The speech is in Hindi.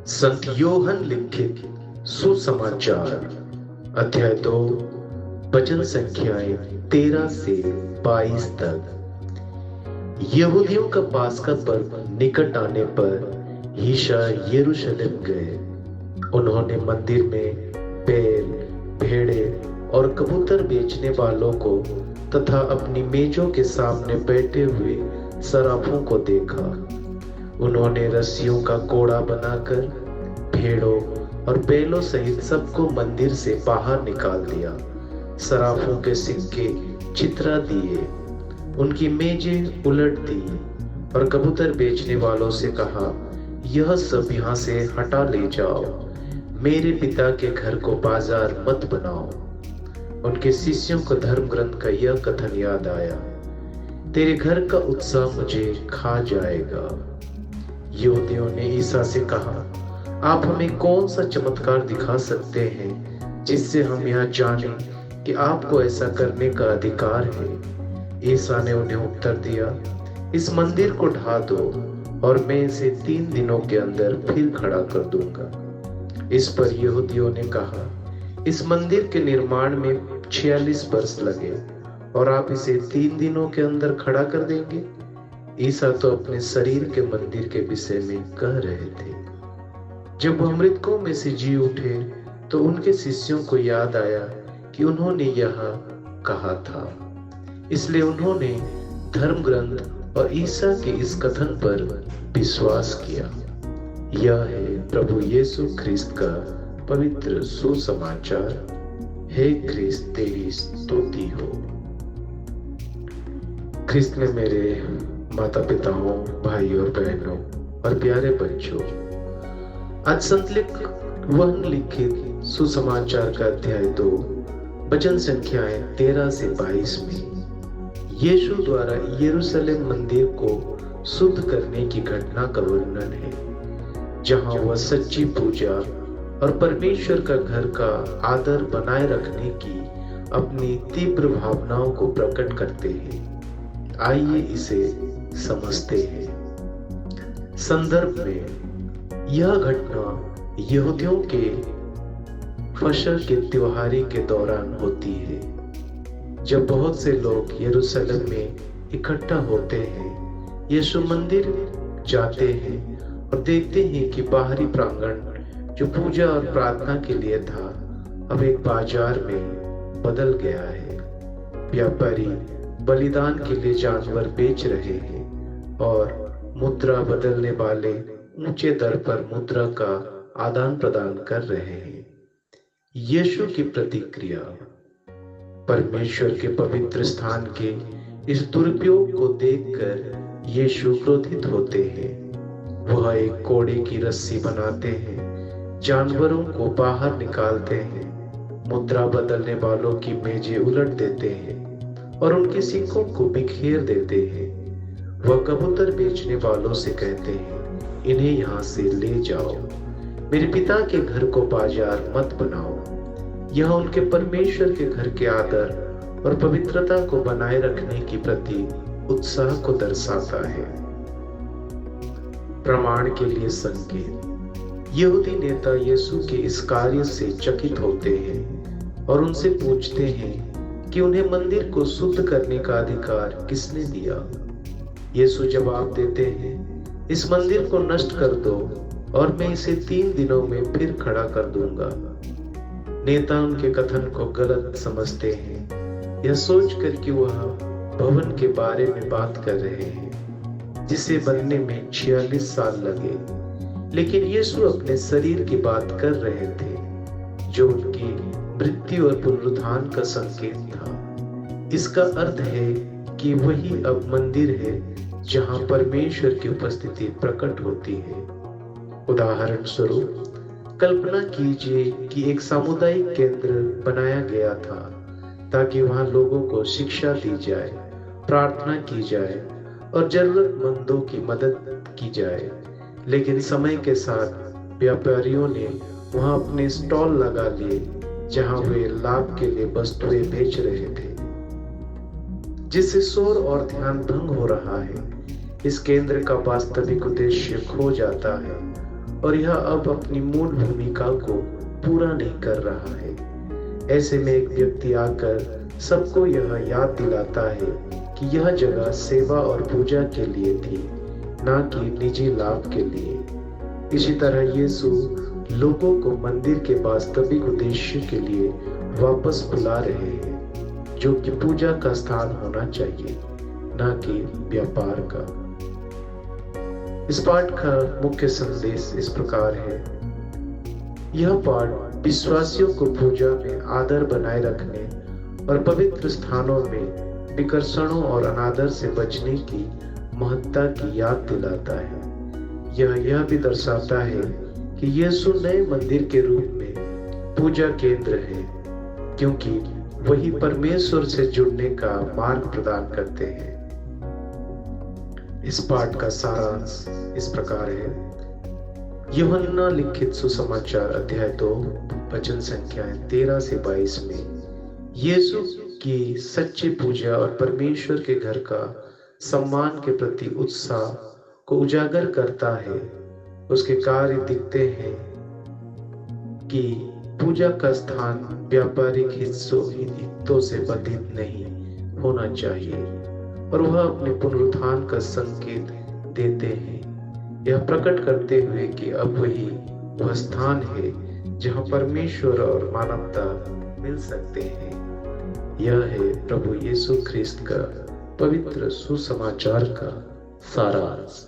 संत योहन लिखित सुसमाचार अध्याय 2 वचन संख्याएं 13 से 22 तक। यहूदियों का पास्का पर्व निकट आने पर यीशु यरूशलेम गए। उन्होंने मंदिर में बैल, भेड़े और कबूतर बेचने वालों को तथा अपनी मेजों के सामने बैठे हुए सराफों को देखा। उन्होंने रस्सियों का कोड़ा बनाकर भेड़ों और बैलों सहित सबको मंदिर से बाहर निकाल दिया। सराफों के सिक्के चितरा दिए, उनकी मेजें उलट दी और कबूतर बेचने वालों से कहा, यह सब यहाँ से हटा ले जाओ, मेरे पिता के घर को बाजार मत बनाओ। उनके शिष्यों को धर्म ग्रंथ का यह कथन याद आया, तेरे घर का उत्साह मुझे खा जाएगा। यहूदियों ने ईसा से कहा, आप हमें कौन सा चमत्कार दिखा सकते हैं जिससे हम यह जानें कि आपको ऐसा करने का अधिकार है। ईसा ने उन्हें उत्तर दिया, इस मंदिर को ढा दो और मैं इसे 3 दिनों के अंदर फिर खड़ा कर दूंगा। इस पर यहूदियों ने कहा, इस मंदिर के निर्माण में 46 वर्ष लगे और आप इसे 3 दिनों के अंदर खड़ा कर देंगे। ईसा तो अपने शरीर के मंदिर के विषय में कह रहे थे। जब वह मृतकों में से जी उठे तो उनके शिष्यों को याद आया कि उन्होंने यह कहा था। इसलिए उन्होंने धर्म ग्रंथ और ईसा के इस कथन पर विश्वास किया। यह है प्रभु यीशु ख्रिस्त का पवित्र सुसमाचार। हे ख्रिस्त, तेरी स्तुति हो। ख्रिस्त में मेरे माता पिताओं, भाई और बहनों और प्यारे बच्चों, आज संत योहन लिखित सुसमाचार का अध्याय 2 वचन संख्याएं 13 से 22 में यीशु द्वारा यरूशलेम मंदिर को शुद्ध करने की घटना का वर्णन है, जहां वह सच्ची पूजा और परमेश्वर का घर का आदर बनाए रखने की अपनी तीव्र भावनाओं को प्रकट करते हैं। आइए इसे समझते हैं। संदर्भ में यह घटना यहूदियों के फसह के त्योहारी के दौरान होती है, जब बहुत से लोग यरूशलेम में इकट्ठा होते हैं। यीशु मंदिर जाते हैं और देखते हैं कि बाहरी प्रांगण जो पूजा और प्रार्थना के लिए था, अब एक बाजार में बदल गया है। व्यापारी बलिदान के लिए जानवर बेच रहे हैं और मुद्रा बदलने वाले ऊंचे दर पर मुद्रा का आदान प्रदान कर रहे हैं। यीशु की प्रतिक्रिया। परमेश्वर के पवित्र स्थान के इस दुरुपयोग को देखकर यीशु क्रोधित होते हैं। वह एक कोड़े की रस्सी बनाते हैं, जानवरों को बाहर निकालते हैं, मुद्रा बदलने वालों की मेजें उलट देते हैं और उनके सिक्कों को बिखेर देते हैं। वह कबूतर बेचने वालों से कहते हैं, इन्हें यहाँ से ले जाओ, मेरे पिता के घर को बाजार मत बनाओ। यह उनके परमेश्वर के घर के आदर और पवित्रता को बनाए रखने की प्रति उत्साह को दर्शाता है। प्रमाण के लिए संकेत। यहूदी नेता यीशु के इस कार्य से चकित होते हैं और उनसे पूछते हैं कि उन्हें मंदिर को शुद्ध करने का अधिकार किसने दिया। यीशु जवाब देते हैं, इस मंदिर को नष्ट कर दो और मैं इसे 3 दिनों में फिर खड़ा कर दूंगा। नेता उनके कथन को गलत समझते हैं, यह सोचकर कि वह भवन के बारे में बात कर रहे हैं जिसे बनने में 46 साल लगे। लेकिन यीशु अपने शरीर की बात कर रहे थे, जो उनकी मृत्यु और पुनरुत्थान का संकेत था। इसका अर्थ है कि वही अब मंदिर है जहां परमेश्वर की उपस्थिति प्रकट होती है। उदाहरण स्वरूप, कल्पना कीजिए कि एक सामुदायिक केंद्र बनाया गया था ताकि वहां लोगों को शिक्षा दी जाए, प्रार्थना की जाए और जरूरतमंदों की मदद की जाए। लेकिन समय के साथ व्यापारियों ने वहां अपने स्टॉल लगा लिए जहां वे लाभ के लिए वस्तुएं बेच रहे थे, जिससे शोर और ध्यान भंग हो रहा है। इस केंद्र का वास्तविक उद्देश्य खो जाता है और यह अब अपनी मूल भूमिका को पूरा नहीं कर रहा है। ऐसे में एक व्यक्ति आकर सबको यह याद दिलाता है कि यह जगह सेवा और पूजा के लिए थी, ना कि निजी लाभ के लिए। इसी तरह यीशु लोगों को मंदिर के वास्तविक उद्देश्य के लिए वापस बुला रहे हैं, जो कि पूजा का स्थान होना चाहिए, ना कि व्यापार का। इस पाठ का मुख्य संदेश इस प्रकार है। यह पाठ विश्वासियों को पूजा में आदर बनाए रखने और पवित्र स्थानों में विकर्षणों और अनादर से बचने की महत्ता की याद दिलाता है। यह भी दर्शाता है कि यीशु नए मंदिर के रूप में पूजा केंद्र है, क्योंकि वही परमेश्वर से जुड़ने का मार्ग प्रदान करते हैं। इस पाठ का सारांश इस प्रकार है। यूहन्ना लिखित सुसमाचार अध्याय 2 वचन संख्याएं 13 से 22 में यीशु की सच्ची पूजा और परमेश्वर के घर का सम्मान के प्रति उत्साह को उजागर करता है। उसके कार्य दिखते हैं कि पूजा का स्थान व्यापारिक हितों से बाधित नहीं होना चाहिए, और वह अपने पुनरुत्थान का संकेत देते हैं, यह प्रकट करते हुए कि अब वह स्थान है जहां परमेश्वर और मानवता मिल सकते हैं। यह है प्रभु यीशु ख्रिस्त का पवित्र सुसमाचार का सारांश।